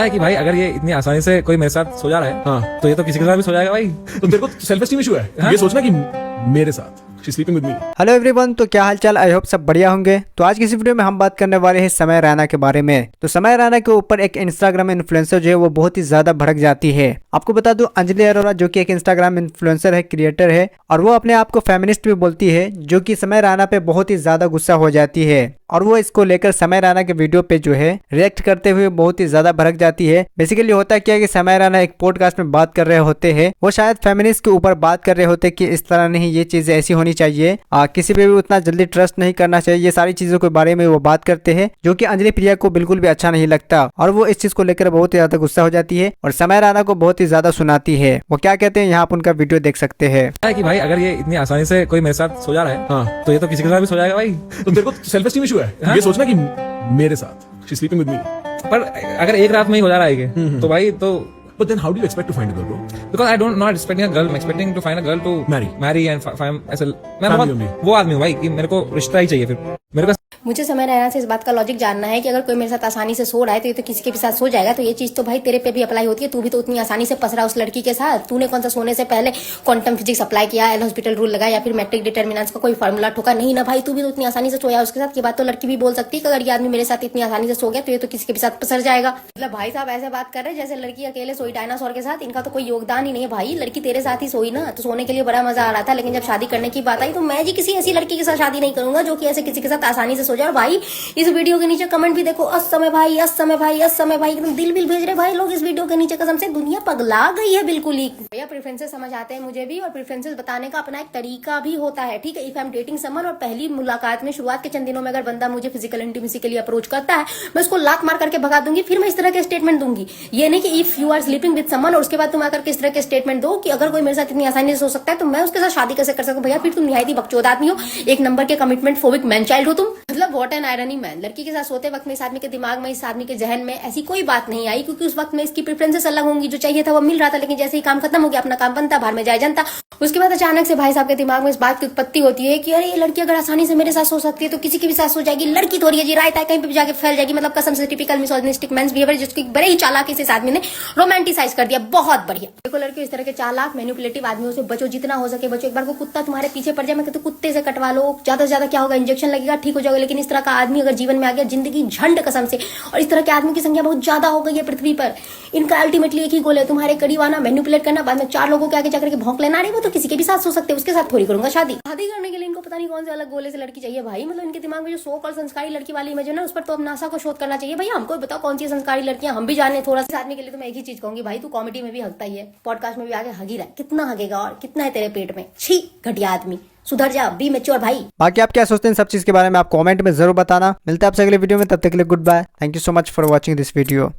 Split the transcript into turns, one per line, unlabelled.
है कि भाई अगर ये इतनी आसानी से कोई मेरे साथ सो जा रहा है,
हाँ,
तो ये तो किसी के साथ भी सो जाएगा भाई।
तो तेरे को सेल्फ एस्टीम इशू है।
हाँ?
ये सोचना कि मेरे साथ she sleeping with me.
Hello everyone, तो क्या हालचाल। आई होप सब बढ़िया होंगे। तो आज की इस वीडियो में हम बात करने वाले हैं समय रैना के बारे में। तो समय रैना के ऊपर एक इंस्टाग्राम इन्फ्लुएंसर जो है वो बहुत ही ज्यादा भड़क जाती है। आपको बता दूं, अंजलि अरोरा जो कि एक इंस्टाग्राम इन्फ्लुएंसर है, क्रिएटर है, और वो अपने आप को फेमिनिस्ट भी बोलती है, जो कि समय रैना पे बहुत ही ज्यादा गुस्सा हो जाती है और वो इसको लेकर समय रैना के वीडियो पे जो है रिएक्ट करते हुए बहुत ही ज्यादा भड़क जाती है। बेसिकली होता क्या है कि समय रैना एक पॉडकास्ट में बात कर रहे होते हैं, वो शायद फेमिनिस्ट के ऊपर बात कर रहे होते हैं कि इस तरह नहीं, ये चीजें ऐसी होनी चाहिए, किसी पे भी उतना जल्दी ट्रस्ट नहीं करना चाहिए, ये सारी चीजों के बारे में वो बात करते हैं, जो कि अंजलि प्रिया को बिल्कुल भी अच्छा नहीं लगता और वो इस चीज को लेकर बहुत ही ज्यादा गुस्सा हो जाती है और समय रैना को बहुत ही ज्यादा सुनाती है। वो क्या कहते हैं यहाँ आप उनका वीडियो देख सकते हैं।
है कि भाई अगर ये इतनी आसानी से कोई मेरे साथ सो जा रहा है,
हाँ,
तो ये तो किसी के साथ भी सो जाएगा भाई।
तो तेरे को सेल्फ एस्टीम इशू है।
हाँ?
ये सोचना कि मेरे साथ शी स्लीपिंग विद मी।
पर अगर एक रात में ही हो जा रहा है तो भाई तो
But then how do you expect to find a girl, bro?
because I don't not expecting a girl, I'm expecting to find a girl to marry and ऐसे मैं बहुत वो आदमी हूँ भाई कि मेरे को रिश्ता ही चाहिए। फिर मेरे को
मुझे समय रैना से इस बात का लॉजिक जानना है कि अगर कोई मेरे साथ आसानी से सो रहा है तो ये तो किसी के भी साथ सो जाएगा, तो ये चीज तो भाई तेरे पे भी अप्लाई होती है। तू भी तो उतनी आसानी से पसरा उस लड़की के साथ। तूने कौन सा सोने से पहले क्वांटम फिजिक्स अप्लाई किया, एल हॉस्पिटल रूल लगाया या फिर मैट्रिक डिटर्मिनेंट्स का कोई फार्मूला ठोका? नहीं ना भाई, तू भी तो इतनी आसानी से सोया उसके साथ। ये बात तो लड़की भी बोल सकती है कि अगर ये आदमी मेरे साथ इतनी आसानी से सो गया तो ये तो किसी के भी साथ पसर जाएगा। मतलब भाई साहब ऐसे बात कर रहे हैं जैसे लड़की अकेले सोई डायनासोर के साथ। इनका तो कोई योगदान ही नहीं है भाई। लड़की तेरे साथ ही सोई ना, तो सोने के लिए बड़ा मजा आ रहा था, लेकिन जब शादी करने की बात आई तो मैं जी किसी ऐसी लड़की के साथ शादी नहीं करूंगा जो कि ऐसे किसी के साथ आसानी से सो जाए। और भाई इस वीडियो के नीचे कमेंट भी देखो, अस समय भाई, अस समय भाई, अस समय भाई, एकदम दिल भेज रहे भाई लोग इस वीडियो के नीचे। कसम से दुनिया पगला गई है बिल्कुल ही। भैया प्रेफरेंसेस समझ आते हैं मुझे भी, और प्रेफरेंसेस बताने का अपना एक तरीका भी होता है, ठीक है। If I am dating someone और पहली मुलाकात में शुरुआत के चंद दिनों में अगर बंदा मुझे फिजिकल इंटीमेसी के लिए अप्रोच करता है, मैं उसको लात मार करके भगा दूंगी। फिर मैं इस तरह के स्टेटमेंट दूंगी, ये नहीं कि if you are sleeping with someone और उसके बाद तुम आकर किस तरह के स्टेटमेंट दो कि अगर कोई मेरे साथ इतनी आसानी से सो सकता है तो मैं उसके साथ शादी कैसे कर सकूं। भैया फिर तुम निहायती बकचोद आदमी हो, एक नंबर के कमिटमेंट फोबिक मैन चाइल्ड हो तुम। मतलब व्हाट एन आयरनी मैन। लड़की के साथ सोते वक्त में इस आदमी के दिमाग में, इस आदमी के जहन में ऐसी कोई बात नहीं आई, क्योंकि उस वक्त में इसकी प्रेफरेंसेस अलग होंगी। जो चाहिए था वो मिल रहा था, लेकिन जैसे ही काम खत्म हो गया अपना काम बनता, बाहर में जाए जनता। उसके बाद अचानक से भाई साहब के दिमाग में इस बात की उत्पत्ति होती है कि अरे ये लड़की अगर आसानी से मेरे साथ सो सकती है तो किसी के भी साथ सो जाएगी। लड़की थोड़ी है जी, रायता है, कहीं पे भी जाके फैल जाएगी। मतलब कसम से टिपिकल मिसोजिनिस्टिक मेंस बिहेवियर, जिसकी बड़े ही चालाकी से इस आदमी ने रोमांटिसाइज कर दिया। बहुत बढ़िया। देखो लड़की इस तरह के चालाक मैनिपुलेटिव आदमियों से बचो, जितना हो सके बचो। एक बार को कुत्ता तुम्हारे पीछे पड़ जाए, मैं कहती हूं कुत्ते से कटवा लो, ज्यादा से ज्यादा क्या होगा, इंजेक्शन लगेगा, ठीक हो जाएगा। लेकिन इस तरह का आदमी अगर जीवन में आ गया, जिंदगी झंड कसम से। और इस तरह के आदमी की संख्या बहुत ज्यादा हो गई है पृथ्वी पर। इनका अल्टीमेटली एक ही गोल है, तुम्हारे करीब आना, मैनिपुलेट करना, बाद में चार लोगों के आगे जाकर के भौंक लेना। अरे वो तो किसी के भी साथ सो सकते हैं, उसके साथ थोड़ी करूंगा शादी। शादी करने के लिए इनको पता नहीं कौन से अलग गोले से लड़की चाहिए भाई। मतलब इनके दिमाग में जो सो कॉल संस्कारी लड़की वाली इमेज है ना, उस पर तो अब नासा को शोध करना चाहिए। भैया हमको बताओ कौन सी संस्कारी लड़कियां, हम भी जाने थोड़ा सा। आदमी के लिए तो मैं एक ही चीज कहूंगी, भाई तू कॉमेडी में भी हंसता ही है, पॉडकास्ट में भी आगे हगी रहा है। कितना हगेगा और कितना है तेरे पेट में? छी घटिया आदमी, सुधर जा, बी मैच्योर भाई।
बाकी आप क्या सोचते हैं सब चीज के बारे में, आप कमेंट में जरूर बताना। मिलते हैं आपसे अगले वीडियो में, तब तक के लिए goodbye. Thank you so much for watching this video.